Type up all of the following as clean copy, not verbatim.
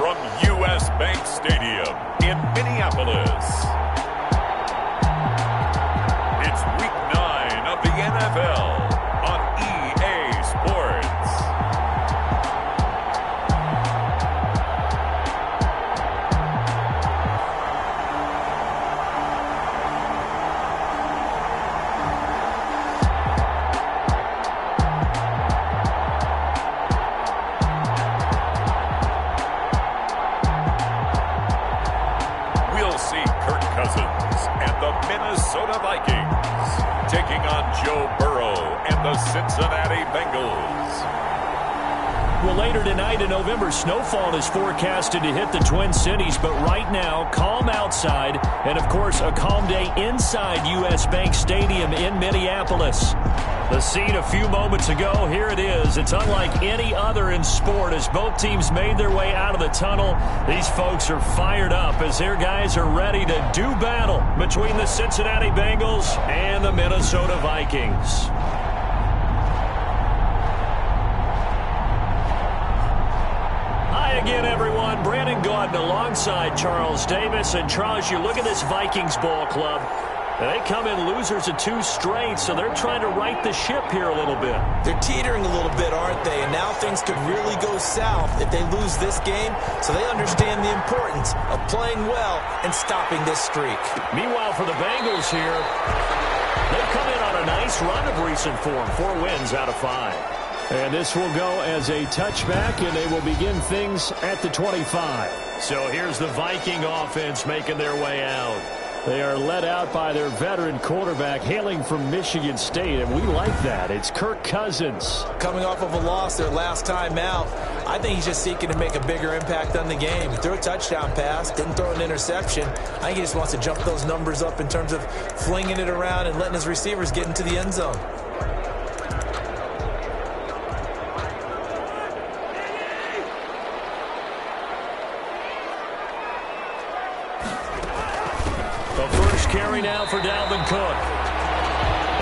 from U.S. Bank Stadium in Minneapolis. It's Week 9 of the NFL on EA Sports. Minnesota Vikings taking on Joe Burrow and the Cincinnati Bengals. Well, later tonight in November, snowfall is forecasted to hit the Twin Cities, but right now, calm outside, and of course, a calm day inside U.S. Bank Stadium in Minneapolis. The scene a few moments ago, here it is. It's unlike any other in sport as both teams made their way out of the tunnel. These folks are fired up as their guys are ready to do battle between the Cincinnati Bengals and the Minnesota Vikings. Hi again, everyone. Brandon Gaudin alongside Charles Davis. And Charles, you look at this Vikings ball club. They come in losers of 2 straight, so they're trying to right the ship here a little bit. They're teetering a little bit, aren't they? And now things could really go south if they lose this game, so they understand the importance of playing well and stopping this streak. Meanwhile, for the Bengals here, they've come in on a nice run of recent form, 4 wins out of 5. And this will go as a touchback, and they will begin things at the 25. So here's the Viking offense making their way out. They are led out by their veteran quarterback hailing from Michigan State, and we like that. It's Kirk Cousins. Coming off of a loss their last time out, I think he's just seeking to make a bigger impact on the game. He threw a touchdown pass, didn't throw an interception. I think he just wants to jump those numbers up in terms of flinging it around and letting his receivers get into the end zone. Carry now for Dalvin Cook.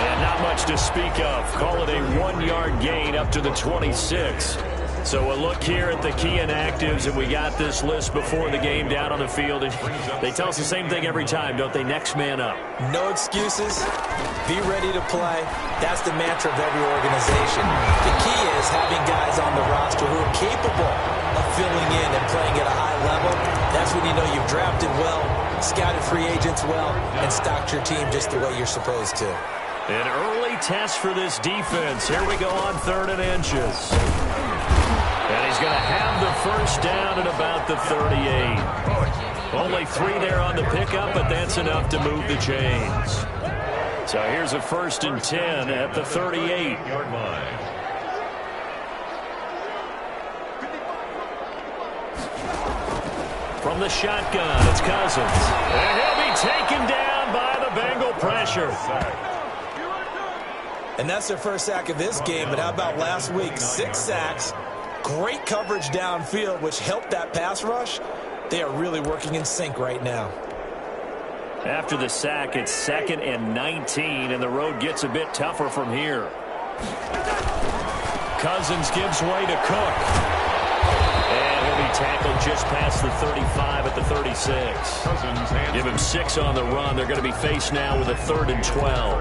And not much to speak of. Call it a 1-yard gain up to the 26. So we'll look here at the key inactives, and we got this list before the game down on the field. And they tell us the same thing every time, don't they? Next man up. No excuses. Be ready to play. That's the mantra of every organization. The key is having guys on the roster who are capable of filling in and playing at a high level. That's when you know you've drafted well, scouted free agents well, and stocked your team just the way you're supposed to. An early test for this defense. Here we go on 3rd and inches. And he's going to have the first down at about the 38. Only 3 there on the pickup, but that's enough to move the chains. So here's a 1st and 10 at the 38-yard line. From the shotgun, it's Cousins. And he'll be taken down by the Bengal pressure. And that's their first sack of this game, but how about last week? 6 sacks, great coverage downfield, which helped that pass rush. They are really working in sync right now. After the sack, it's 2nd and 19, and the road gets a bit tougher from here. Cousins gives way to Cook. And he'll be tackled just past the 35 at the 36. Give him 6 on the run. They're going to be faced now with a 3rd and 12.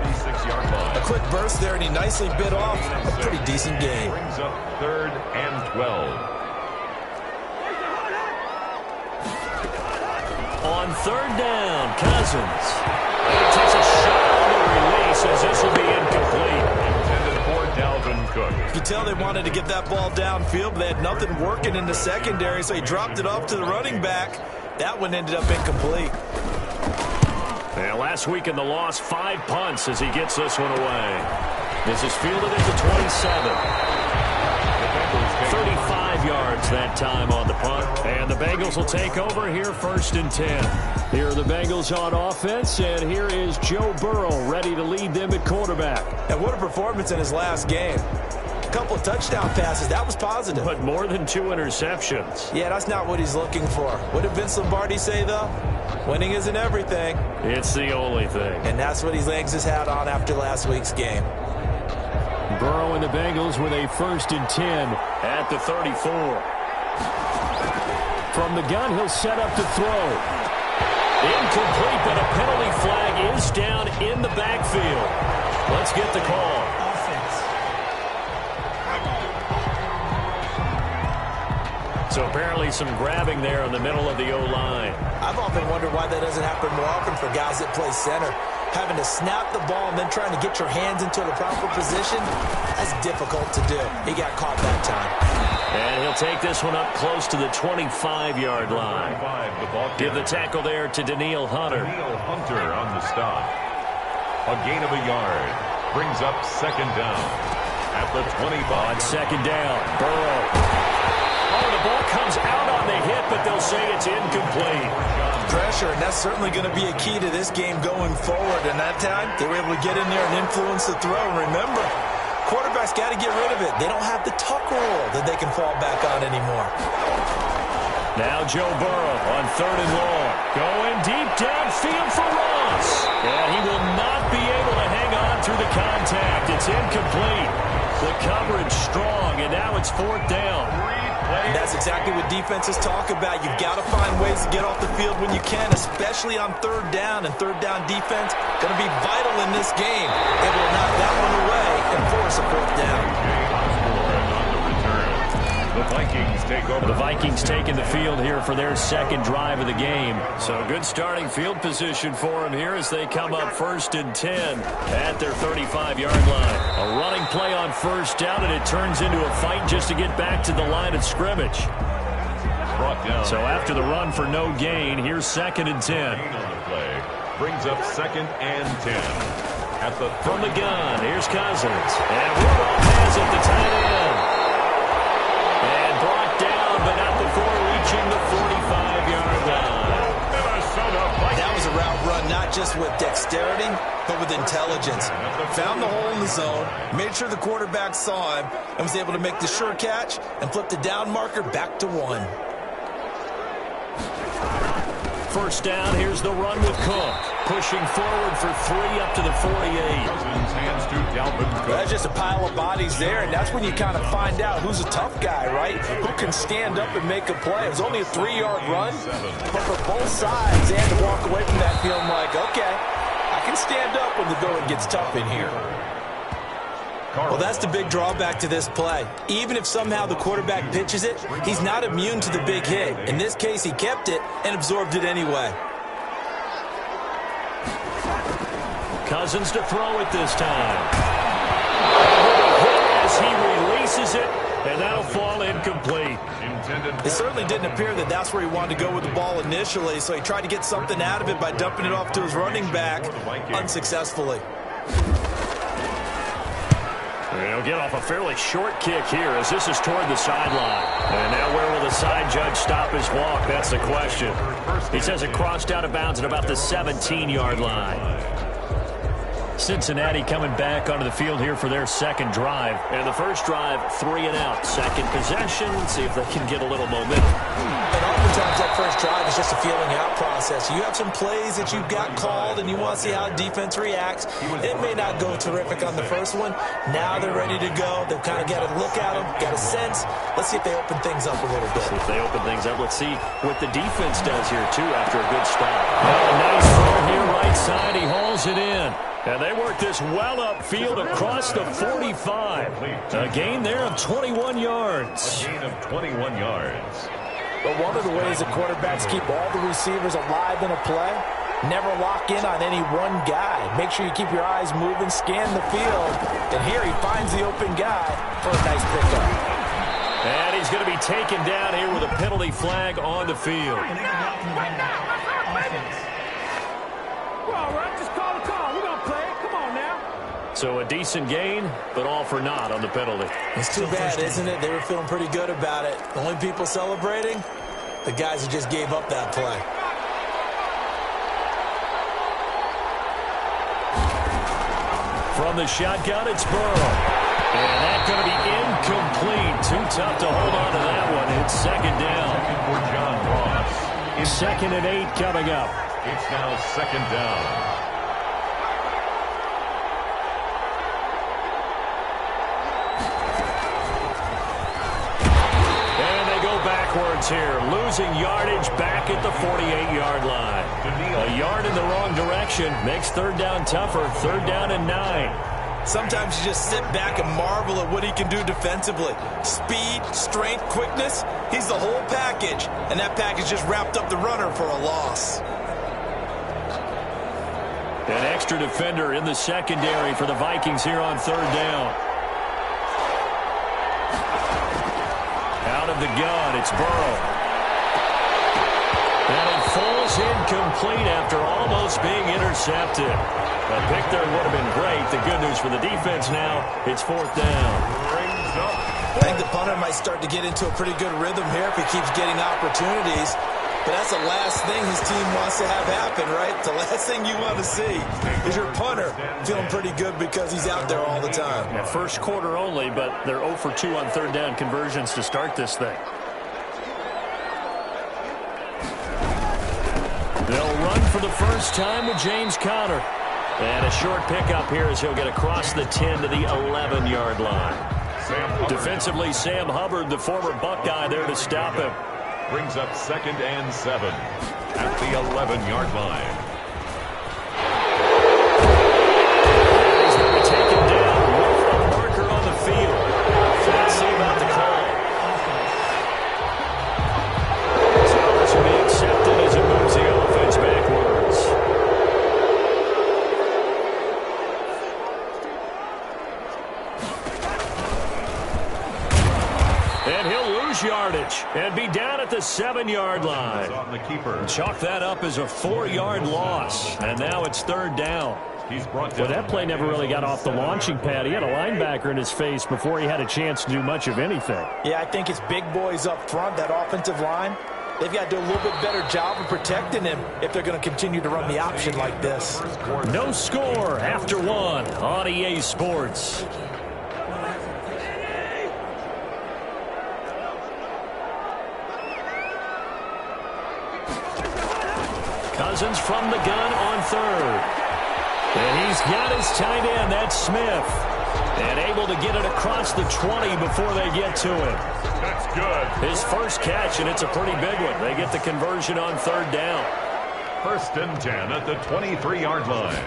A quick burst there, and he nicely bit off a pretty decent game. Brings up 3rd and 12. On 3rd down, Cousins. He takes a shot on the release as this will be incomplete. Intended for Dalvin Cook. You could tell they wanted to get that ball downfield, but they had nothing working in the secondary, so he dropped it off to the running back. That one ended up incomplete. And last week in the loss, 5 punts as he gets this one away. This is fielded at the 27. 35 yards that time on the punt. And the Bengals will take over here 1st and 10. Here are the Bengals on offense, and here is Joe Burrow ready to lead them at quarterback. And what a performance in his last game. A couple of touchdown passes. That was positive. But more than 2 interceptions. Yeah, that's not what he's looking for. What did Vince Lombardi say, though? Winning isn't everything. It's the only thing. And that's what he hangs his hat on after last week's game. Burrow and the Bengals with a 1st and 10 at the 34. From the gun, he'll set up to throw. Incomplete, but a penalty flag is down in the backfield. Let's get the call. So apparently some grabbing there in the middle of the O-line. I've often wondered why that doesn't happen more often for guys that play center. Having to snap the ball and then trying to get your hands into the proper position, that's difficult to do. He got caught that time. And he'll take this one up close to the 25-yard line. Give the tackle there to Daniil Hunter. Daniil Hunter on the stop. A gain of a yard. Brings up second down. At the 25. On second down, Burrow. Oh, the ball comes out on the hit, but they'll say it's incomplete. Pressure, and that's certainly going to be a key to this game going forward. And that time, they were able to get in there and influence the throw. And remember, quarterbacks got to get rid of it. They don't have the tuck rule that they can fall back on anymore. Now Joe Burrow on third and long. Going deep downfield for Ross. And he will not be able to hang on through the contact. It's incomplete. The coverage strong, and now it's fourth down. That's exactly what defenses talk about. You've got to find ways to get off the field when you can, especially on third down. And third down defense going to be vital in this game. Able to knock that one away and force a fourth down. The Vikings take over. The Vikings taking the field here for their second drive of the game. So good starting field position for them here as they come up first and 10 at their 35-yard line. A running play on first down, and it turns into a fight just to get back to the line of scrimmage. So after the run for no gain, here's second and 10. On the play. Brings up second and 10. At the from the gun, here's Cousins. And Rudolph has it, the tight end. And brought down, but not before reaching the 45-yard line. That was a route run, not just with dexterity, but with intelligence. Found the hole in the zone, made sure the quarterback saw him, and was able to make the sure catch and flip the down marker back to 1. First down, here's the run with Cook. Pushing forward for 3 up to the 48. Hands to Dalvin Cook. That's just a pile of bodies there, and that's when you kind of find out who's a tough guy, right? Who can stand up and make a play. It was only a 3-yard run, but for both sides, they had to walk away from that feeling like, okay, I can stand up when the going gets tough in here. Well, that's the big drawback to this play. Even if somehow the quarterback pitches it, he's not immune to the big hit. In this case, he kept it and absorbed it anyway. Cousins to throw it this time. As he releases it, and that'll fall incomplete. It certainly didn't appear that that's where he wanted to go with the ball initially, so he tried to get something out of it by dumping it off to his running back unsuccessfully. He'll get off a fairly short kick here as this is toward the sideline. And now where will the side judge stop his walk? That's the question. He says it crossed out of bounds at about the 17-yard line. Cincinnati coming back onto the field here for their second drive. And the first drive, 3 and out. Second possession, see if they can get a little momentum. And oftentimes that first drive is just a feeling out process. You have some plays that you've got called and you want to see how defense reacts. It may not go terrific on the first one. Now they're ready to go. They've kind of got a look at them, got a sense. Let's see if they open things up a little bit. See if they open things up. Let's see what the defense does here, too, after a good start. Now a nice throw here right side. He hauls it in. And they work this well upfield across the 45. A gain there of 21 yards. A gain of 21 yards. But one of the ways that quarterbacks keep all the receivers alive in a play, never lock in on any one guy. Make sure you keep your eyes moving, scan the field. And here he finds the open guy for a nice pickup. And he's going to be taken down here with a penalty flag on the field. So a decent gain, but all for naught on the penalty. It's too bad, isn't it? They were feeling pretty good about it. The only people celebrating, the guys who just gave up that play. From the shotgun, it's Burrow. And that's going to be incomplete. Too tough to hold on to that one. It's second down. For John Ross. Second and 8 coming up. It's now second down. downs here, losing yardage back at the 48-yard line. A yard in the wrong direction makes third down tougher. Third down and 9. Sometimes you just sit back and marvel at what he can do defensively. Speed, strength, quickness, he's the whole package. And that package just wrapped up the runner for a loss. An extra defender in the secondary for the Vikings here on third down. Out of the gun, it's Burrow. And it falls incomplete after almost being intercepted. A pick there would have been great. The good news for the defense now, it's fourth down. I think the punter might start to get into a pretty good rhythm here if he keeps getting opportunities. But that's the last thing his team wants to have happen, right? The last thing you want to see is your punter feeling pretty good because he's out there all the time. Yeah, first quarter only, but they're 0 for 2 on third down conversions to start this thing. They'll run for the first time with James Conner. And a short pickup here as he'll get across the 10 to the 11-yard line. Defensively, Sam Hubbard, the former Buckeye, there to stop him. Brings up 2nd and 7 at the 11-yard line. He's going to be taken down with a marker on the field. Let's see about the call. So this will be accepted as it moves the offense backwards. And he'll lose yardage and be down at the 7-yard line. Chalk that up as a 4-yard loss. And now it's third down. Well, that play never really got off the launching pad. He had a linebacker in his face before he had a chance to do much of anything. Yeah, I think it's big boys up front, that offensive line. They've got to do a little bit better job of protecting him if they're going to continue to run the option like this. No score after 1 on EA Sports. Cousins from the gun on third. And he's got his tight end, that's Smith. And able to get it across the 20 before they get to him. That's good. His first catch, and it's a pretty big one. They get the conversion on third down. 1st and 10 at the 23-yard line.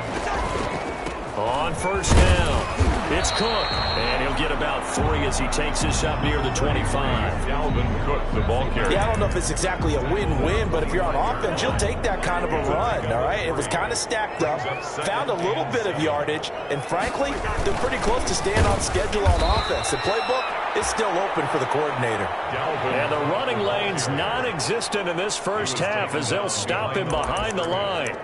On first down, it's Cook. And he'll get about 3 as he takes this up near the 25. Dalvin Cook, the ball carrier. Yeah, I don't know if it's exactly a win-win, but if you're on offense, you'll take that kind of a run, all right? It was kind of stacked up, found a little bit of yardage, and frankly, they're pretty close to staying on schedule on offense. The playbook is still open for the coordinator. And the running lane's non-existent in this first half as they'll stop him behind the line.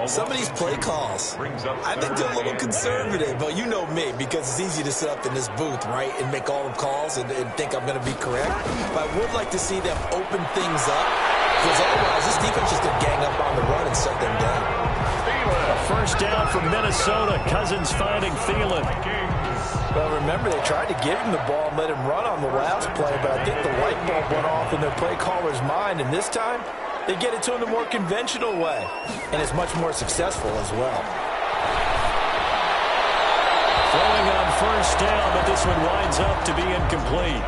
Some of these play calls, I think they're a little conservative, but you know me, because it's easy to sit up in this booth, right, and make all the calls and think I'm going to be correct. But I would like to see them open things up, because otherwise this defense is going to gang up on the run and shut them down. A first down from Minnesota. Cousins finding Thielen. Well, remember, they tried to give him the ball and let him run on the last play, but I think the light bulb went off in their play caller's mind, and this time, they get it to him the more conventional way, and it's much more successful as well. Throwing on first down, but this one winds up to be incomplete.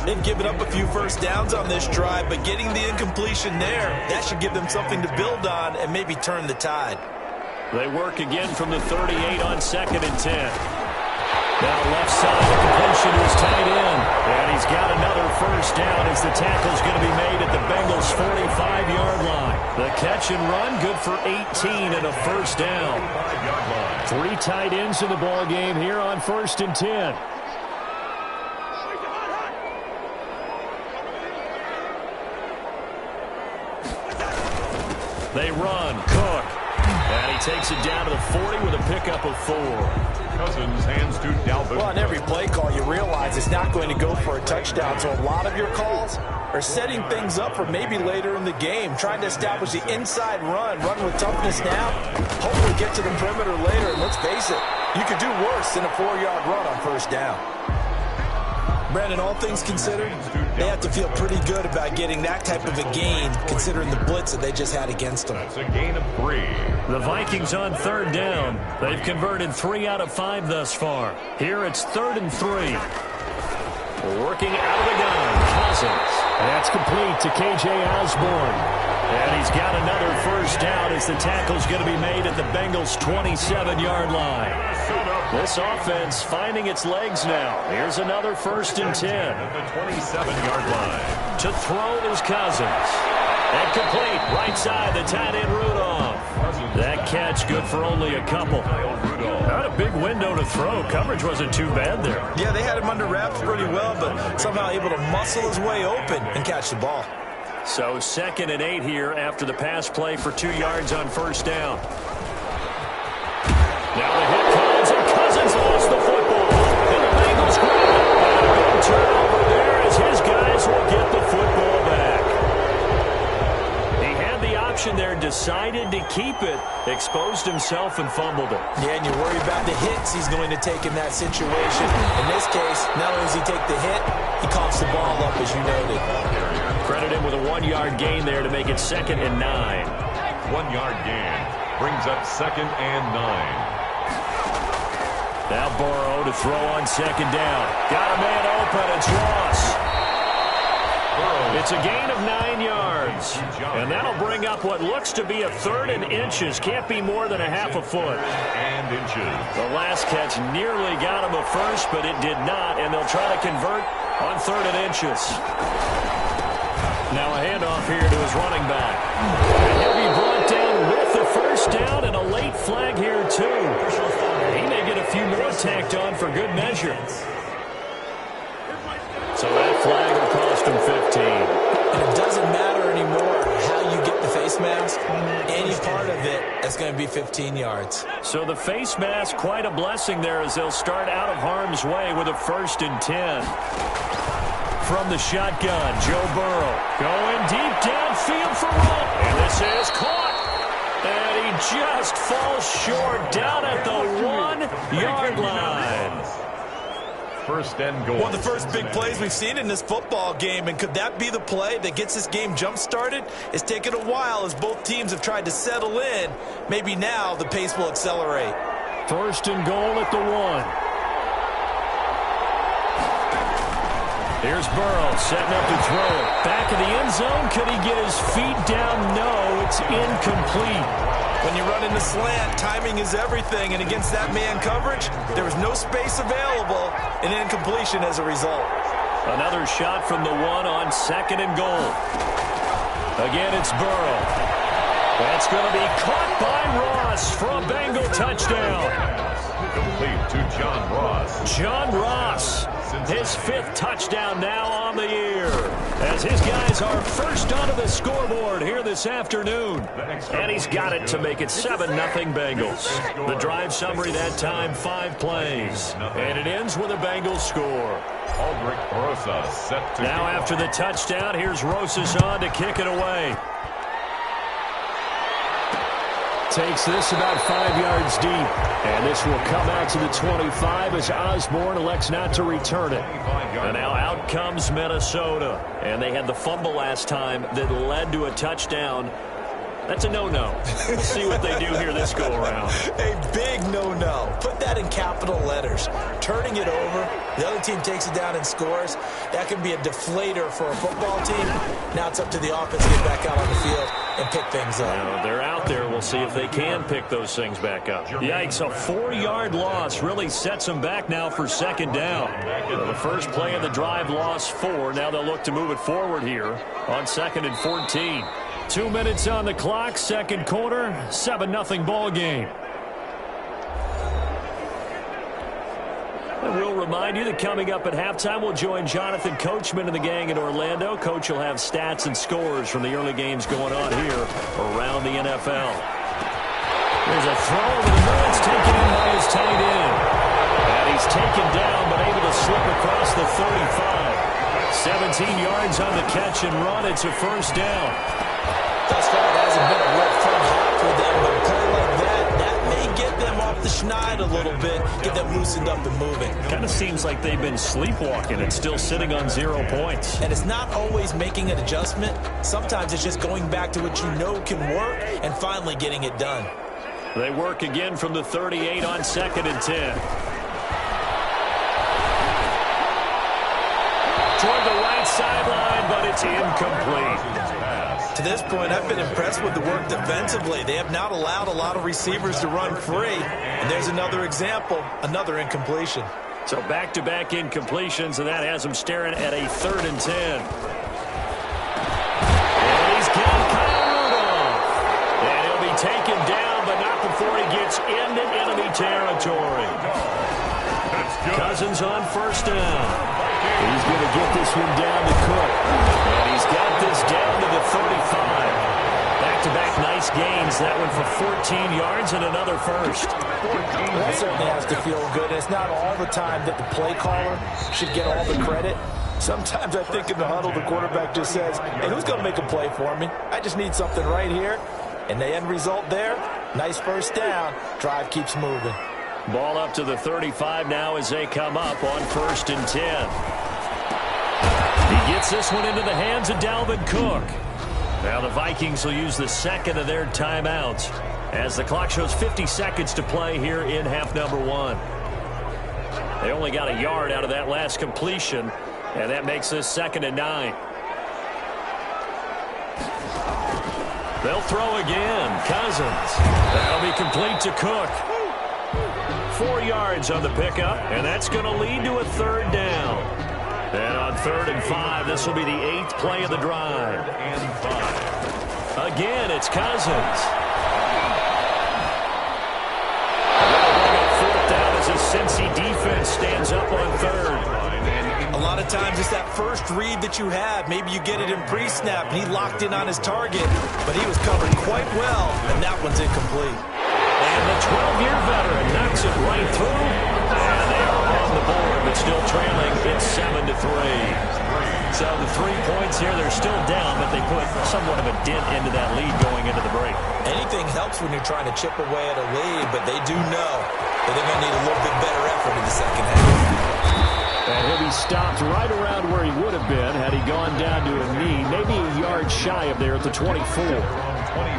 They've given up a few first downs on this drive, but getting the incompletion there, that should give them something to build on and maybe turn the tide. They work again from the 38 on 2nd and 10. Now left side, the completion to his tight end. And he's got another first down as the tackle's going to be made at the Bengals' 45-yard line. The catch and run, good for 18 and a first down. 3 tight ends in the ball game here on 1st and 10. They run, Cook. And he takes it down to the 40 with a pickup of 4. Cousins hands to Dalvin. Well, on every play call, you realize it's not going to go for a touchdown. So a lot of your calls are setting things up for maybe later in the game, trying to establish the inside run with toughness now, hopefully get to the perimeter later. And let's face it, you could do worse than a 4-yard run on first down. Brandon, all things considered, they have to feel pretty good about getting that type of a gain, considering the blitz that they just had against them. That's a gain of 3. The Vikings on third down. They've converted 3 out of 5 thus far. Here it's 3rd and 3. Working out of the gun. Cousins. That's complete to K.J. Osborne. And he's got another first down as the tackle's going to be made at the Bengals' 27-yard line. This offense finding its legs now. Here's another 1st and 10. At the 27-yard line. To throw is Cousins. And complete, right side, the tight end Rudolph. That catch good for only a couple. Not a big window to throw. Coverage wasn't too bad there. Yeah, they had him under wraps pretty well, but somehow able to muscle his way open and catch the ball. So 2nd and 8 here after the pass play for 2 yards on 1st down. Now the hit comes, and Cousins lost the football. And the Bengals grab it. And a big turnover there as his guys will get the football back. He had the option there, decided to keep it, exposed himself and fumbled it. Yeah, and you worry about the hits he's going to take in that situation. In this case, not only does he take the hit, he coughs the ball up, as you noted. Credit him with a 1-yard gain there to make it 2nd and 9. 1-yard gain brings up 2nd and 9. Now Burrow to throw on 2nd down. Got a man open. It's Ross. It's a gain of 9 yards. And that'll bring up what looks to be a 3rd and inches. Can't be more than a half a foot. And inches. The last catch nearly got him a first, but it did not. And they'll try to convert on 3rd and inches. Now a handoff here to his running back. And he'll be brought down with the first down and a late flag here, too. He may get a few more tacked on for good measure. So that flag will cost him 15. And it doesn't matter anymore how you get the face mask. Any part of it, that's going to be 15 yards. So the face mask, quite a blessing there as they'll start out of harm's way with a 1st and 10. From the shotgun, Joe Burrow going deep downfield for Roll. And this is caught. And he just falls short down at the 1-yard line. 1st and goal. One of the first big plays we've seen in this football game, and could that be the play that gets this game jump-started? It's taken a while as both teams have tried to settle in. Maybe now the pace will accelerate. 1st and goal at the 1. Here's Burrow setting up to throw it. Back of the end zone. Could he get his feet down? No, it's incomplete. When you run in the slant, timing is everything, and against that man coverage, there was no space available, and incompletion as a result. Another shot from the 1 on 2nd and goal. Again, it's Burrow. That's going to be caught by Ross for a Bengal touchdown. Complete to John Ross. John Ross, his 5th touchdown now on the year, as his guys are first onto the scoreboard here this afternoon. And he's got it to make it 7-0 Bengals. The drive summary that time, 5 plays. And it ends with a Bengals score. Aldrich Rosa set to now after the touchdown, here's Rosas on to kick it away. Takes this about 5 yards deep. And this will come out to the 25 as Osborne elects not to return it. And now out comes Minnesota. And they had the fumble last time that led to a touchdown. That's a no-no. We'll see what they do here this go-around. A big no-no. Put that in capital letters. Turning it over, the other team takes it down and scores. That can be a deflator for a football team. Now it's up to the offense to get back out on the field and pick things up. Now, they're out there. We'll see if they can pick those things back up. Yikes, a 4-yard loss really sets them back now for 2nd down. The first play of the drive lost 4. Now they'll look to move it forward here on 2nd and 14. 2 minutes on the clock, 2nd quarter, 7-0 ball game. And we'll remind you that coming up at halftime, we'll join Jonathan Coachman and the gang in Orlando. Coach will have stats and scores from the early games going on here around the NFL. There's a throw over the middle. It's taken in by his tight end. And he's taken down, but able to slip across the 35. 17 yards on the catch and run. It's a 1st down. Thus far, it hasn't been a real fun half for them, but a play like that may get them off the schneid a little bit, get them loosened up and moving. Kind of seems like they've been sleepwalking and still sitting on 0 points. And it's not always making an adjustment. Sometimes it's just going back to what you know can work and finally getting it done. They work again from the 38 on 2nd and 10. Toward the right sideline, but it's incomplete. To this point, I've been impressed with the work defensively. They have not allowed a lot of receivers to run free. And there's another example, another incompletion. So back-to-back incompletions, and that has him staring at a 3rd and 10. And he's got Kyle Rudolph. And he'll be taken down, but not before he gets into enemy territory. Cousins on 1st down. He's going to get this one down to Cook. And he's got this down to the 35. Back-to-back nice gains. That one for 14 yards and another first. That certainly has to feel good. It's not all the time that the play caller should get all the credit. Sometimes I think in the huddle, the quarterback just says, hey, who's going to make a play for me? I just need something right here. And the end result there, nice 1st down. Drive keeps moving. Ball up to the 35 now as they come up on 1st and 10. He gets this one into the hands of Dalvin Cook. Now the Vikings will use the 2nd of their timeouts as the clock shows 50 seconds to play here in half number 1. They only got a yard out of that last completion, and that makes this 2nd and 9. They'll throw again. Cousins. That'll be complete to Cook. 4 yards on the pickup, and that's going to lead to a 3rd down. And on 3rd and 5, this will be the 8th play of the drive. Again, it's Cousins. As a Cincy defense stands up on 3rd. A lot of times it's that first read that you have. Maybe you get it in pre-snap, and he locked in on his target, but he was covered quite well, and that one's incomplete. And the 12-year veteran knocks it right through. And they are on the board, but still trailing. It's 7-3. So the 3 points here, they're still down, but they put somewhat of a dent into that lead going into the break. Anything helps when you're trying to chip away at a lead, but they do know that they're going to need a little bit better effort in the 2nd half. And he'll be stopped right around where he would have been had he gone down to a knee, maybe a yard shy of there at the 24.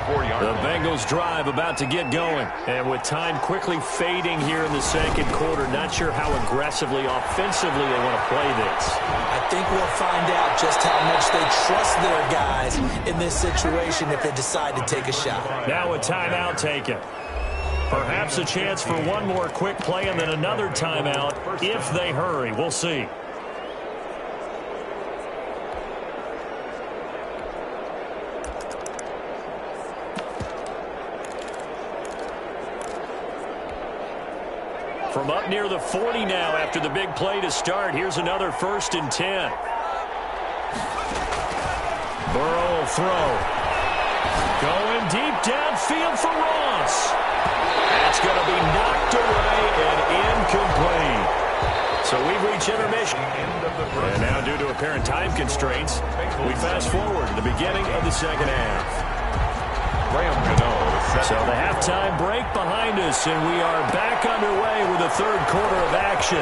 The Bengals drive about to get going. And with time quickly fading here in the 2nd quarter, not sure how aggressively, offensively they want to play this. I think we'll find out just how much they trust their guys in this situation if they decide to take a shot. Now a timeout taken. Perhaps a chance for one more quick play and then another timeout if they hurry. We'll see. From up near the 40 now after the big play to start. Here's another 1st and 10. Burrow will throw. Going deep downfield for Ross. That's going to be knocked away and incomplete. So we've reached intermission. And now due to apparent time constraints, we fast forward to the beginning of the 2nd half. So the halftime break behind us, and we are back underway with the 3rd quarter of action.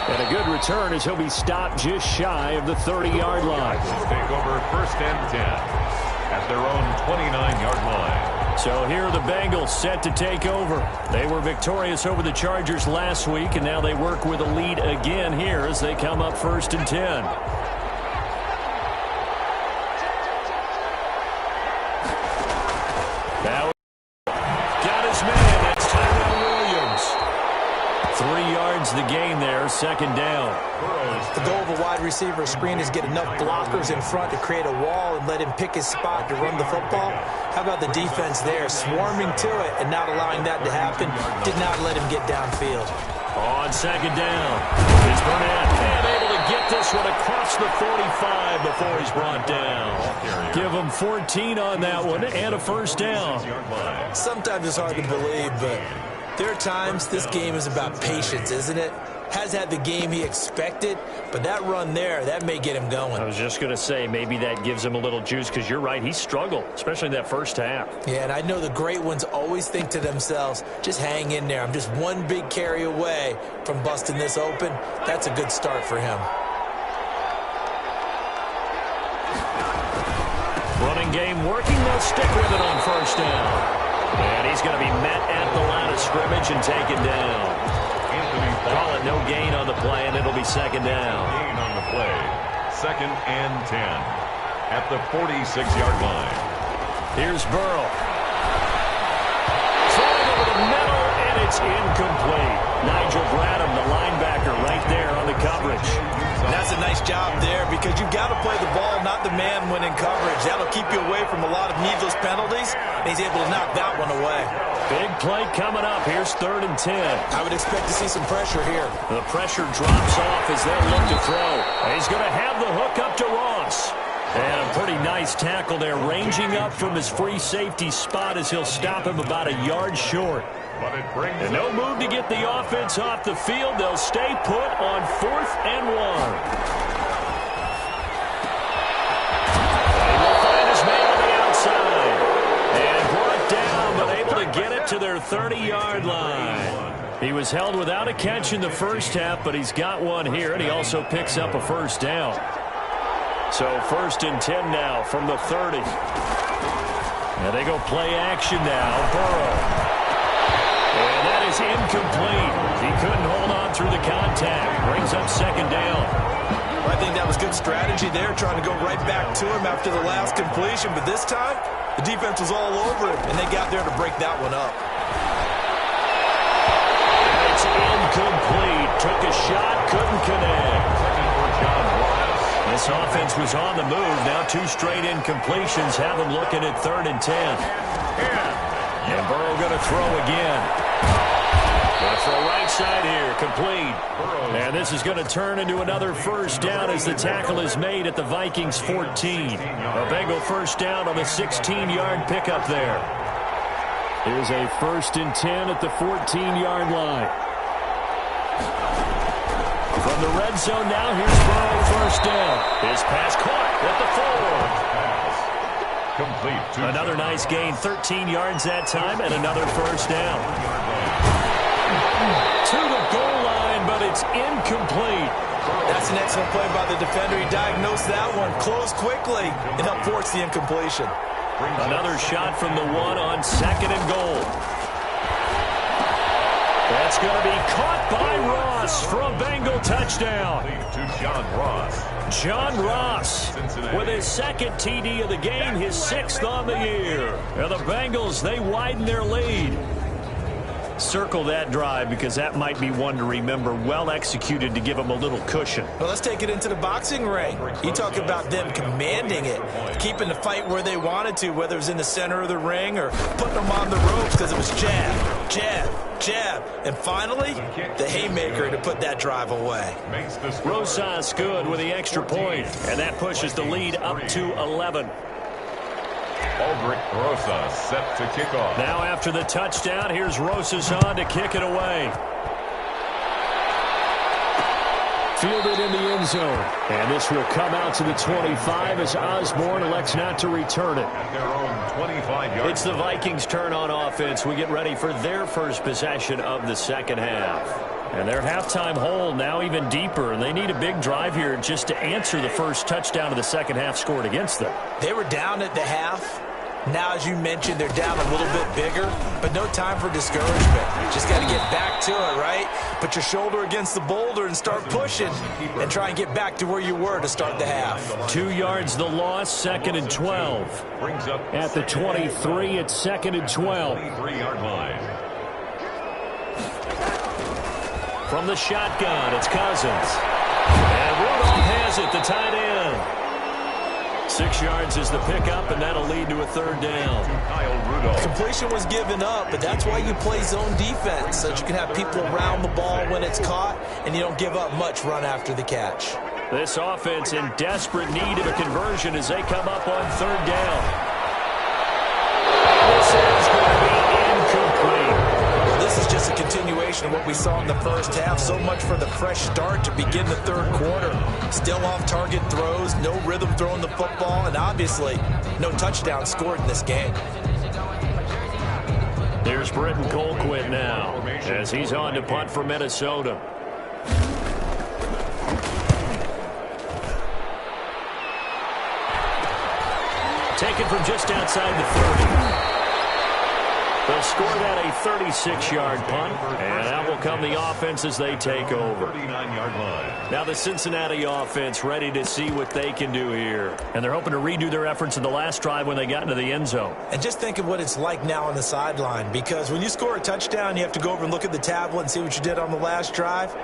And a good return as he'll be stopped just shy of the 30-yard line. Take over 1st and 10 at their own 29-yard line. So here are the Bengals set to take over. They were victorious over the Chargers last week, and now they work with a lead again here as they come up 1st and 10. Now got his man. That's Tyrell Williams. 3 yards the gain there, 2nd down. The goal of a wide receiver screen is get enough blockers in front to create a wall and let him pick his spot to run the football. How about the defense there, swarming to it and not allowing that to happen? Did not let him get downfield. On 2nd down, it's Burnett, and able to get this one across the 45 before he's brought down. Give him 14 on that one and a 1st down. Sometimes it's hard to believe, but there are times this game is about patience, isn't it? Has had the game he expected, but that run there, that may get him going. I was just going to say, maybe that gives him a little juice, because you're right, he struggled, especially in that 1st half. Yeah, and I know the great ones always think to themselves, just hang in there. I'm just one big carry away from busting this open. That's a good start for him. Running game working, they'll stick with it on 1st down. And he's going to be met at the line of scrimmage and taken down. Call it no gain on the play, and it'll be second down. Gain on the play. 2nd and 10 at the 46-yard line. Here's Burrow. Throwing over the middle, and it's incomplete. Nigel Bradham, the linebacker, right there on the coverage. And that's a nice job there because you've got to play the ball, not the man when in coverage. That'll keep you away from a lot of needless penalties, and he's able to knock that one away. Big play coming up. Here's 3rd and 10. I would expect to see some pressure here. The pressure drops off as they look to throw. He's going to have the hook up to Ross. And a pretty nice tackle there, ranging up from his free safety spot as he'll stop him about a yard short. And no move to get the offense off the field. They'll stay put on 4th and 1. They will find his man on the outside. And brought down, but able to get it to their 30-yard line. He was held without a catch in the first half, but he's got one here, and he also picks up a first down. So 1st and 10 now from the 30. And they go play action now. Burrow. And that is incomplete. He couldn't hold on through the contact. Brings up 2nd down. I think that was good strategy there, trying to go right back to him after the last completion. But this time, the defense was all over him, and they got there to break that one up. And it's incomplete. Took a shot, couldn't connect. This offense was on the move. Now 2 straight incompletions have them looking at 3rd and 10. And Burrow going to throw again. Going to throw right side here, complete. And this is going to turn into another first down as the tackle is made at the Vikings 14. A Bengal first down on the 16-yard pickup there. Here's a 1st and 10 at the 14-yard line. From the red zone now, here's Burrow, first down. His pass caught at the 4. Complete. Another nice gain, 13 yards that time, and another first down. To the goal line, but it's incomplete. That's an excellent play by the defender. He diagnosed that one, closed quickly, and helped force the incompletion. Another shot from the 1 on 2nd and goal. That's going to be caught by Ross for a Bengal touchdown. To John Ross. John Ross with his 2nd TD of the game, his 6th on the year. And the Bengals, they widen their lead. Circle that drive because that might be one to remember. Well executed to give them a little cushion. Well, let's take it into the boxing ring. You talk about them commanding it, keeping the fight where they wanted to, whether it was in the center of the ring or putting them on the ropes because it was jab, jab, jab. And finally, the haymaker to put that drive away. Rosas good with the extra point, and that pushes the lead up to 11. Aldrich Rosas set to kick off. Now after the touchdown, here's Rosas on to kick it away. Fielded in the end zone. And this will come out to the 25 as Osborne elects not to return it. At their own 25-yard. It's the Vikings' turn on offense. We get ready for their first possession of the second half. And their halftime hole now even deeper. And they need a big drive here just to answer the first touchdown of the second half scored against them. They were down at the half. Now, as you mentioned, they're down a little bit bigger, but no time for discouragement. Just got to get back to it, right? Put your shoulder against the boulder and start pushing and try and get back to where you were to start the half. 2 yards the loss, 2nd and 12. Brings up At the 23, it's 2nd and 12. 3-yard line. From the shotgun, it's Cousins. And Rudolph has it, the tight end. 6 yards is the pickup, and that'll lead to a third down. Kyle Rudolph. Completion was given up, but that's why you play zone defense, so that you can have people around the ball when it's caught, and you don't give up much run after the catch. This offense in desperate need of a conversion as they come up on third down. This is going to be incomplete. This is just a continuation of what we saw in the first half. So much for the fresh start to begin the third quarter. Still off-target throws, no rhythm throwing the football, and obviously no touchdown scored in this game. Here's Britton Colquitt now as he's on to punt for Minnesota. Taken from just outside the 30. They'll score that a 36-yard punt, and out will come the offense as they take over. Now the Cincinnati offense ready to see what they can do here. And they're hoping to redo their efforts in the last drive when they got into the end zone. And just think of what it's like now on the sideline, because when you score a touchdown, you have to go over and look at the tablet and see what you did on the last drive.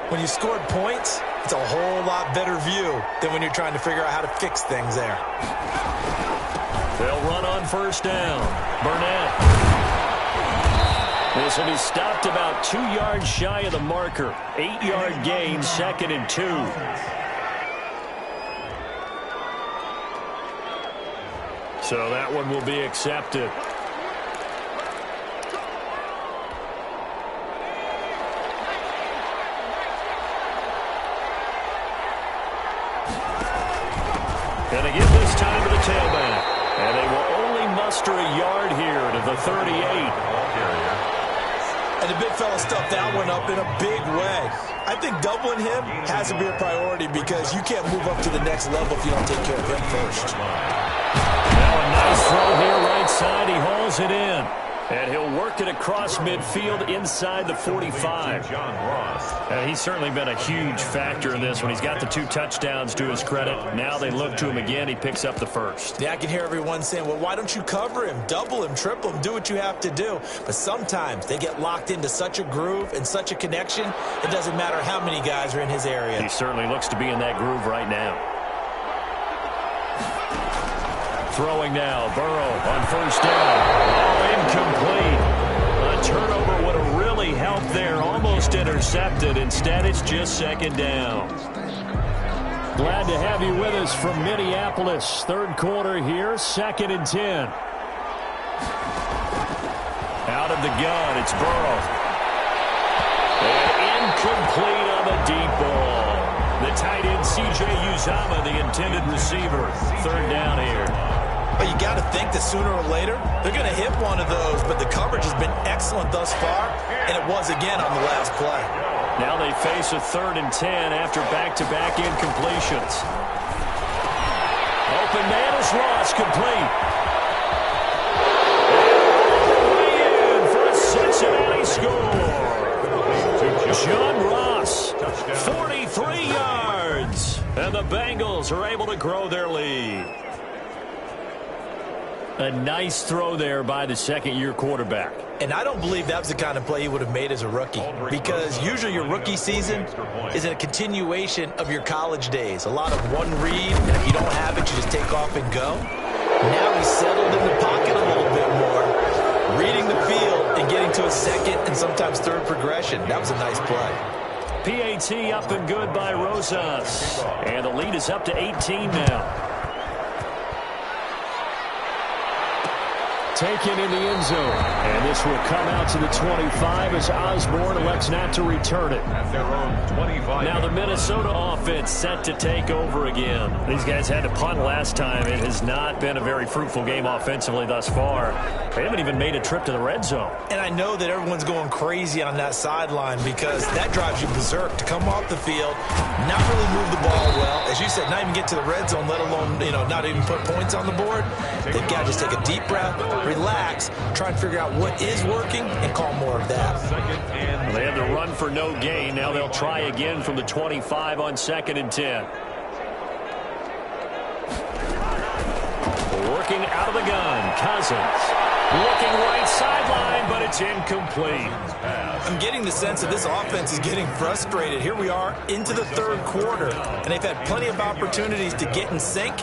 When you scored points, it's a whole lot better view than when you're trying to figure out how to fix things there. They'll run on first down. Burnett. This will be stopped about 2 yards shy of the marker. 8-yard gain, 2nd and 2. So that one will be accepted. And they give this time to the tailback. And they will only muster a yard here to the 38. And the big fella stuffed that one up in a big way. I think doubling him has to be a priority because you can't move up to the next level if you don't take care of him first. Now a nice throw here right side. He hauls it in. And he'll work it across midfield inside the 45. And he's certainly been a huge factor in this when he's got the 2 touchdowns to his credit. Now they look to him again. He picks up the first. Yeah, I can hear everyone saying, well, why don't you cover him, double him, triple him, do what you have to do. But sometimes they get locked into such a groove and such a connection, it doesn't matter how many guys are in his area. He certainly looks to be in that groove right now. Throwing now, Burrow on first down. Oh, incomplete. A turnover would have really helped there. Almost intercepted. Instead, it's just 2nd down. Glad to have you with us from Minneapolis. 3rd quarter here, 2nd and 10. Out of the gun, it's Burrow. And incomplete on the deep ball. The tight end, C.J. Uzomah, the intended receiver. 3rd down here. But you got to think that sooner or later, they're going to hit one of those. But the coverage has been excellent thus far, and it was again on the last play. Now they face a 3rd and 10 after back-to-back incompletions. Open man is Ross, complete. Way in for a Cincinnati score. John Ross, 43 yards. And the Bengals are able to grow their lead. A nice throw there by the 2nd-year quarterback. And I don't believe that was the kind of play he would have made as a rookie, because usually your rookie season is a continuation of your college days. A lot of one read, and if you don't have it, you just take off and go. Now he's settled in the pocket a little bit more, reading the field and getting to a 2nd and sometimes 3rd progression. That was a nice play. PAT up and good by Rosas. And the lead is up to 18 now. Taken in the end zone. And this will come out to the 25 as Osborne elects not to return it. At their own 25. Now the Minnesota offense set to take over again. These guys had to punt last time. It has not been a very fruitful game offensively thus far. They haven't even made a trip to the red zone. And I know that everyone's going crazy on that sideline because that drives you berserk to come off the field, not really move the ball well. As you said, not even get to the red zone, let alone, not even put points on the board. They've got to just take a deep breath, relax, try and figure out what is working, and call more of that. Well, they had to run for no gain. Now they'll try again from the 25 on 2nd and 10. Working out of the gun, Cousins. Looking right sideline, but it's incomplete. I'm getting the sense that this offense is getting frustrated. Here we are into the 3rd quarter, and they've had plenty of opportunities to get in sync.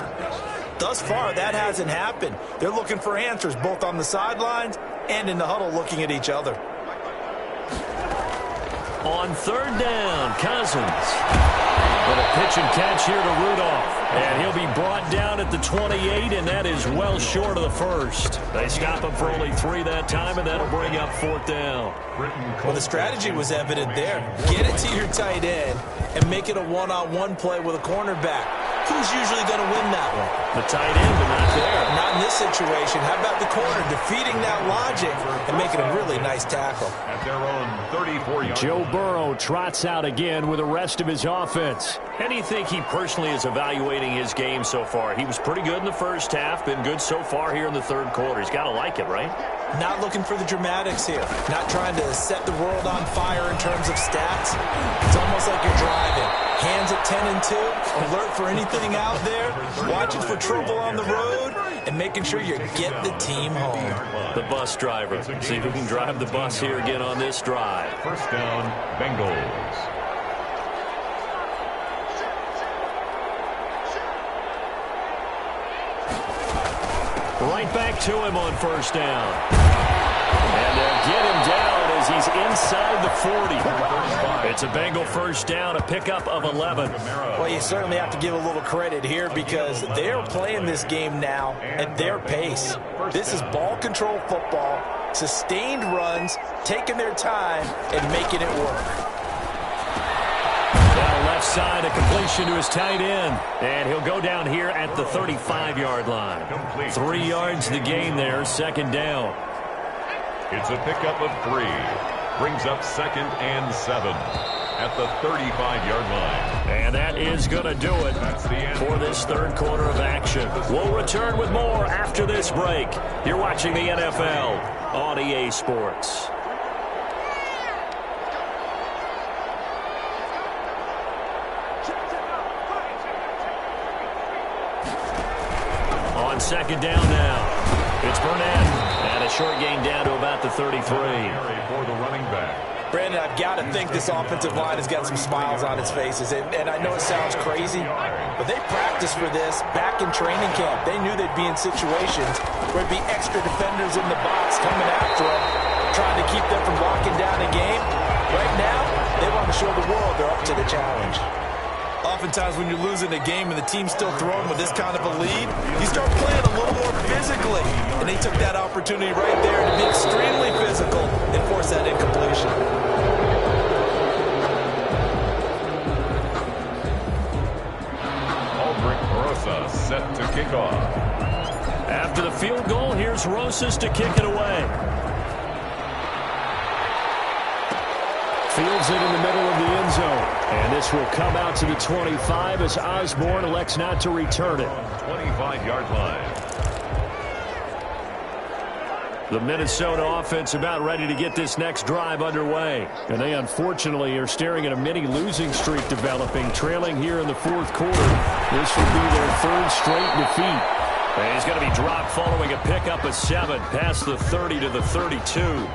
Thus far, that hasn't happened. They're looking for answers both on the sidelines and in the huddle looking at each other. On 3rd down, Cousins. With a pitch and catch here to Rudolph. And he'll be brought down at the 28, and that is well short of the first. They stop him for only 3 that time, and that'll bring up 4th down. Well, the strategy was evident there. Get it to your tight end and make it a one-on-one play with a cornerback. Who's usually going to win that one? The tight end, but not there. Not in this situation, how about the corner defeating that logic and making a really nice tackle? At their own 34-yard. Joe Burrow trots out again with the rest of his offense. How do you think he personally is evaluating his game so far? He was pretty good in the first half, been good so far here in the third quarter. He's got to like it, right? Not looking for the dramatics here. Not trying to set the world on fire in terms of stats. It's almost like you're driving. Hands at 10 and 2, alert for anything out there, watching for trouble on the road, and making sure you get the team home. The bus driver. See if we can drive the bus here again on this drive. First down, Bengals. Right back to him on first down. And they'll get him down as he's inside the 40. It's a Bengal first down, a pickup of 11. Well, you certainly have to give a little credit here because they're playing this game now at their pace. This is ball control football, sustained runs, taking their time, and making it work. Down left side, a completion to his tight end. And he'll go down here at the 35-yard line. 3 yards the gain there, second down. It's a pickup of 3. Brings up 2nd and 7 at the 35-yard line. And that is going to do it for this third quarter of action. We'll return with more after this break. You're watching the NFL on EA Sports. On second down now, it's Burnett. And a short gain down to about the 33. For the running back. Brandon, I've got to think this offensive line has got some smiles on its faces. And I know it sounds crazy, but they practiced for this back in training camp. They knew they'd be in situations where there'd be extra defenders in the box coming after them, trying to keep them from locking down a game. Right now, they want to show the world they're up to the challenge. Oftentimes when you're losing a game and the team's still throwing with this kind of a lead, you start playing a little more physically. And they took that opportunity right there to be extremely physical and force that incompletion. Aldrich Rosas set to kick off. After the field goal, here's Rosas to kick it away. Fields it in the middle of the end zone. And this will come out to the 25 as Osborne elects not to return it. 25-yard line. The Minnesota offense about ready to get this next drive underway. And they unfortunately are staring at a mini losing streak developing, trailing here in the fourth quarter. This will be their third straight defeat. And he's going to be dropped following a pickup of 7 past the 30 to the 32.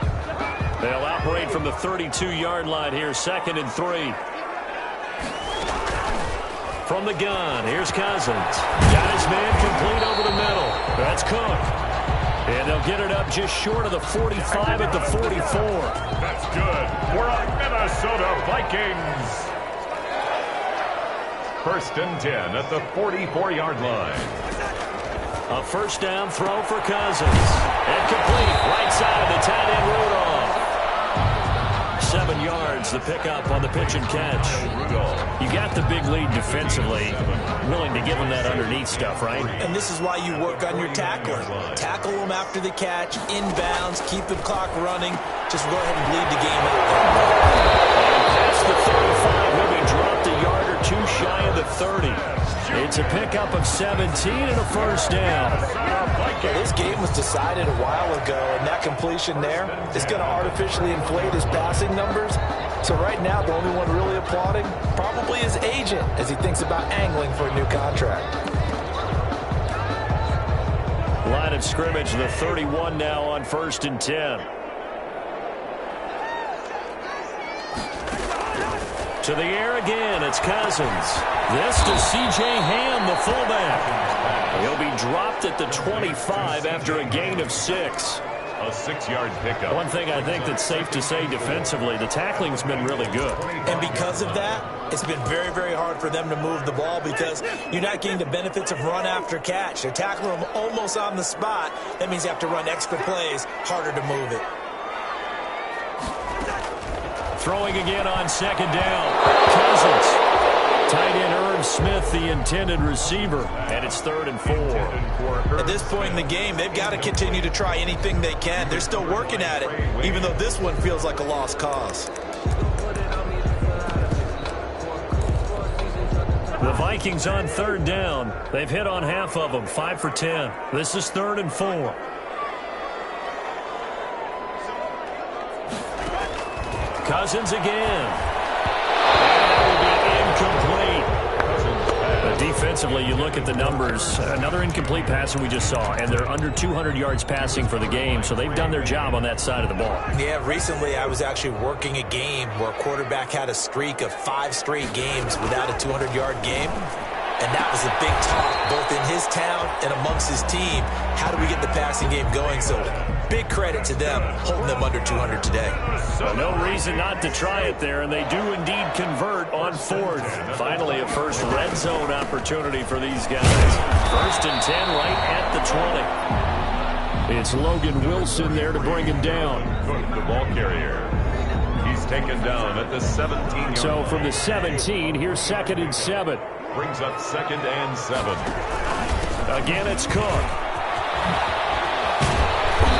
They'll operate from the 32-yard line here, 2nd and 3. From the gun, here's Cousins. Got his man complete over the middle. That's Cook. And they'll get it up just short of the 45 at the 44. That's good. We're on Minnesota Vikings. 1st and 10 at the 44-yard line. A first down throw for Cousins. And complete. Right side of the tight end Rudolph. 7 yards, the pickup on the pitch and catch. You got the big lead defensively. Willing to give them that underneath stuff, right? And this is why you work on your tackling. Tackle them after the catch, inbounds, keep the clock running. Just go ahead and bleed the game out. And past the 35, he'll be dropped a yard or 2 shy of the 30. It's a pickup of 17 and a first down. Well, this game was decided a while ago, and that completion there is going to artificially inflate his passing numbers. So right now, the only one really applauding probably his agent as he thinks about angling for a new contract. Line of scrimmage, the 31 now on 1st and 10. To the air again, it's Cousins. This to C.J. Ham, the fullback. He'll be dropped at the 25 after a gain of 6. A 6-yard pickup. One thing I think that's safe to say defensively, the tackling's been really good. And because of that, it's been very, very hard for them to move the ball because you're not getting the benefits of run after catch. They're tackling them almost on the spot. That means you have to run extra plays, harder to move it. Throwing again on 2nd down. Cousins. Tight end Smith, the intended receiver, and it's 3rd and 4. At this point in the game, they've got to continue to try anything they can. They're still working at it, even though this one feels like a lost cause. The Vikings on 3rd down. They've hit on half of them, 5 for 10. This is 3rd and 4. Cousins again. Defensively, you look at the numbers. Another incomplete pass that we just saw, and they're under 200 yards passing for the game, so they've done their job on that side of the ball. Yeah, recently I was actually working a game where a quarterback had a streak of 5 straight games without a 200-yard game, and that was a big talk both in his town and amongst his team. How do we get the passing game going? So big credit to them holding them under 200 today. Well, no reason not to try it there, and they do indeed convert on 4th. Finally, a first red zone opportunity for these guys. 1st and 10 right at the 20. It's Logan Wilson there to bring him down. The ball carrier. He's taken down at the 17-yard So line. from the 17, here's 2nd and 7. Brings up 2nd and 7. Again, it's Cook.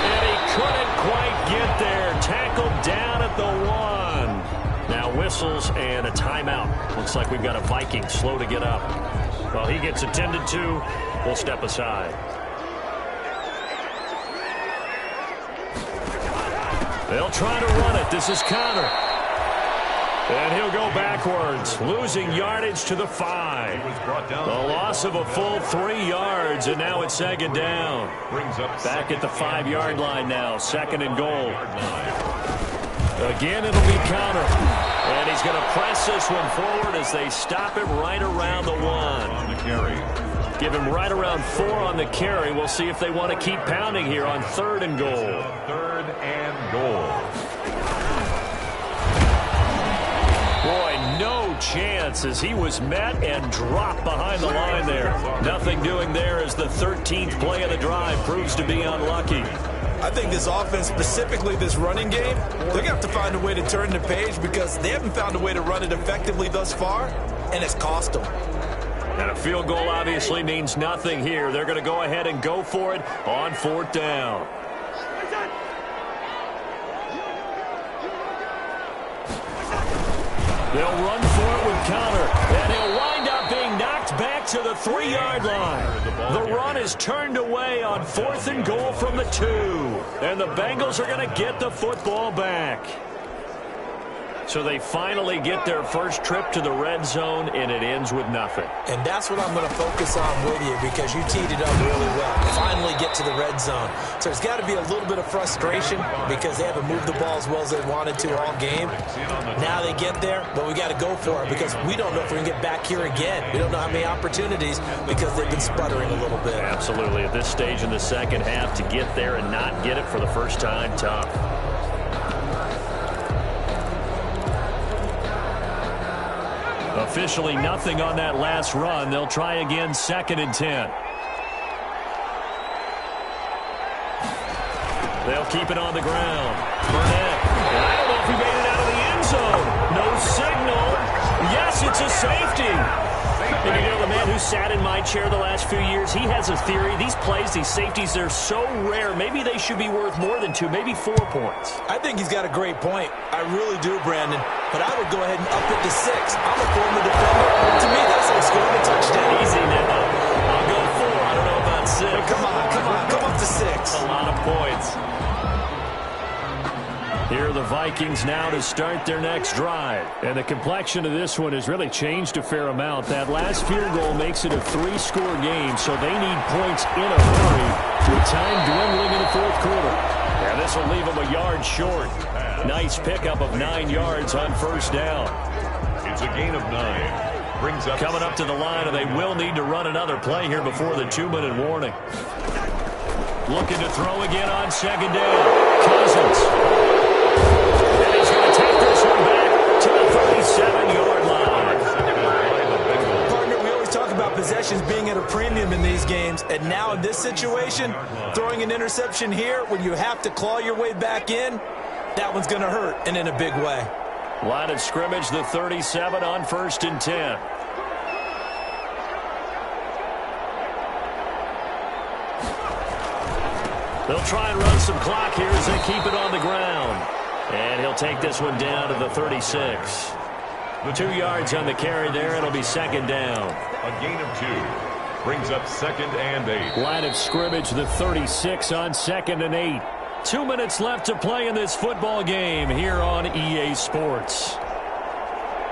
And he couldn't quite get there. Tackled down at the 1. Now whistles and a timeout. Looks like we've got a Viking slow to get up. Well, he gets attended to. We'll step aside. They'll try to run it. This is Connor. And he'll go backwards, losing yardage to the 5. A loss of a full 3 yards, and now it's 2nd down. Back at the 5-yard line now, 2nd and goal. Again, it'll be Connor. And he's going to press this one forward as they stop it right around the 1. Give him right around 4 on the carry. We'll see if they want to keep pounding here on 3rd and goal. 3rd and goal. Boy, no chance as he was met and dropped behind the line there. Nothing doing there as the 13th play of the drive proves to be unlucky. I think this offense, specifically this running game, they're going to have to find a way to turn the page because they haven't found a way to run it effectively thus far, and it's cost them. And a field goal obviously means nothing here. They're going to go ahead and go for it on 4th down. They'll run for it with Connor, and he'll wind up being knocked back to the 3-yard line. The run is turned away on 4th and goal from the 2, and the Bengals are going to get the football back. So they finally get their first trip to the red zone, and it ends with nothing. And that's what I'm going to focus on with you because you teed it up really well. Finally get to the red zone. So there's got to be a little bit of frustration because they haven't moved the ball as well as they wanted to all game. Now they get there, but we got to go for it because we don't know if we're going to get back here again. We don't know how many opportunities because they've been sputtering a little bit. Absolutely. At this stage in the second half, to get there and not get it for the first time, tough. Officially nothing on that last run. They'll try again, 2nd and 10. They'll keep it on the ground. Burnett. And I don't know if he made it out of the end zone. No signal. Yes, it's a safety. And you know, the man who sat in my chair the last few years, he has a theory. These plays, these safeties, they're so rare. Maybe they should be worth more than 2, maybe 4 points. I think he's got a great point. I really do, Brandon. But I would go ahead and up it to 6. I'm a former defender. To me, that's like scoring a touchdown. Easy now. I'll go 4. I don't know about 6. But come up to 6. A lot of points. Here are the Vikings now to start their next drive. And the complexion of this one has really changed a fair amount. That last field goal makes it a 3-score game, so they need points in a hurry with time dwindling in the 4th quarter. And this will leave them a yard short. Nice pickup of 9 yards on 1st down. It's a gain of 9. Brings up coming up to the line, and they will need to run another play here before the 2-minute warning. Looking to throw again on 2nd down. Cousins. And he's going to take this one back to the 37-yard line. Partner, we always talk about possessions being at a premium in these games, and now in this situation, throwing an interception here when you have to claw your way back in, that one's going to hurt, and in a big way. Line of scrimmage, the 37 on 1st and 10. They'll try and run some clock here as they keep it on the ground. And he'll take this one down to the 36. 2 yards on the carry there. It'll be second down. A gain of 2. Brings up 2nd and 8. Line of scrimmage, the 36 on 2nd and 8. 2 minutes left to play in this football game here on EA Sports.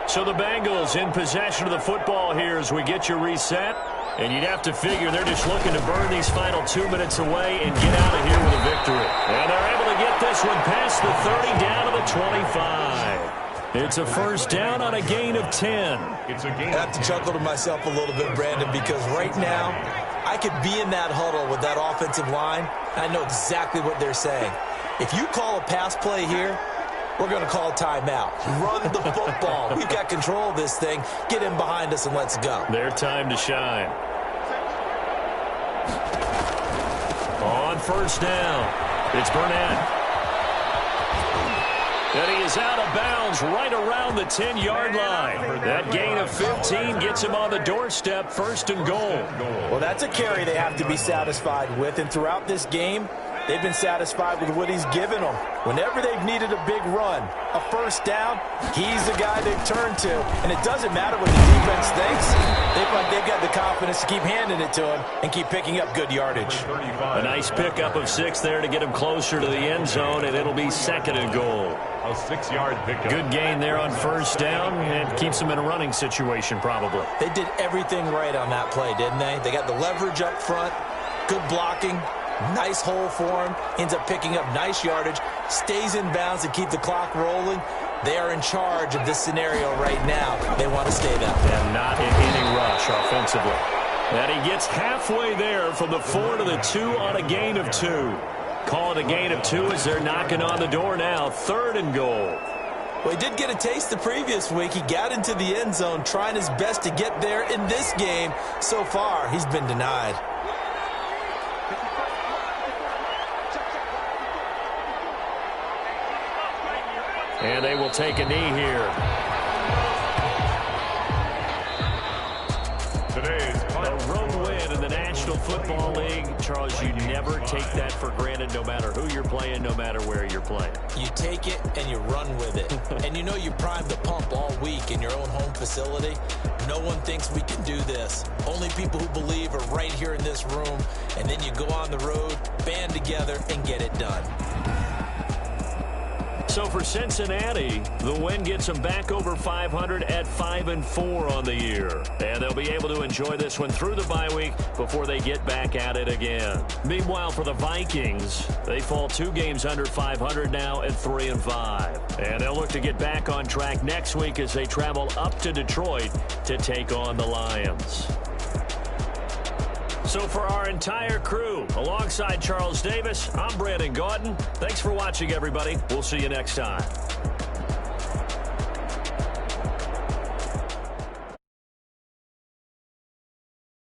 So the Bengals in possession of the football here as we get you reset. And you'd have to figure they're just looking to burn these final 2 minutes away and get out of here with a victory. And they're able to get this one past the 30 down to the 25. It's a first down on a gain of 10. It's a gain. I have to chuckle to myself a little bit, Brandon, because right now I could be in that huddle with that offensive line, and I know exactly what they're saying. If you call a pass play here, we're going to call a timeout. Run the football. We've got control of this thing. Get in behind us and let's go. Their time to shine. On first down, it's Burnett. And he is out of bounds right around the 10-yard line. That gain of 15 gets him on the doorstep, 1st and goal. Well, that's a carry they have to be satisfied with. And throughout this game, they've been satisfied with what he's given them. Whenever they've needed a big run, a first down, he's the guy they've turned to. And it doesn't matter what the defense thinks. They've got the confidence to keep handing it to him and keep picking up good yardage. A nice pickup of 6 there to get him closer to the end zone, and it'll be 2nd and goal. A 6-yard pickup. Good gain there on first down, and keeps him in a running situation probably. They did everything right on that play, didn't they? They got the leverage up front, good blocking, nice hole for him, ends up picking up nice yardage, stays in bounds to keep the clock rolling. They are in charge of this scenario right now. They want to stay that way. And not in any rush offensively. And he gets halfway there from the 4 to the 2 on a gain of 2. Call it a gain of 2 as they're knocking on the door now. 3rd and goal. Well, he did get a taste the previous week. He got into the end zone trying his best to get there in this game. So far, he's been denied. And they will take a knee here. Today's A road win in the National Football League. Charles, you never take that for granted no matter who you're playing, no matter where you're playing. You take it and you run with it. And you know you prime the pump all week in your own home facility. No one thinks we can do this. Only people who believe are right here in this room. And then you go on the road, band together, and get it done. So for Cincinnati, the win gets them back over 500 at 5-4 on the year. And they'll be able to enjoy this one through the bye week before they get back at it again. Meanwhile, for the Vikings, they fall 2 games under 500 now at 3-5. And they'll look to get back on track next week as they travel up to Detroit to take on the Lions. So for our entire crew, alongside Charles Davis, I'm Brandon Gaudin. Thanks for watching, everybody. We'll see you next time.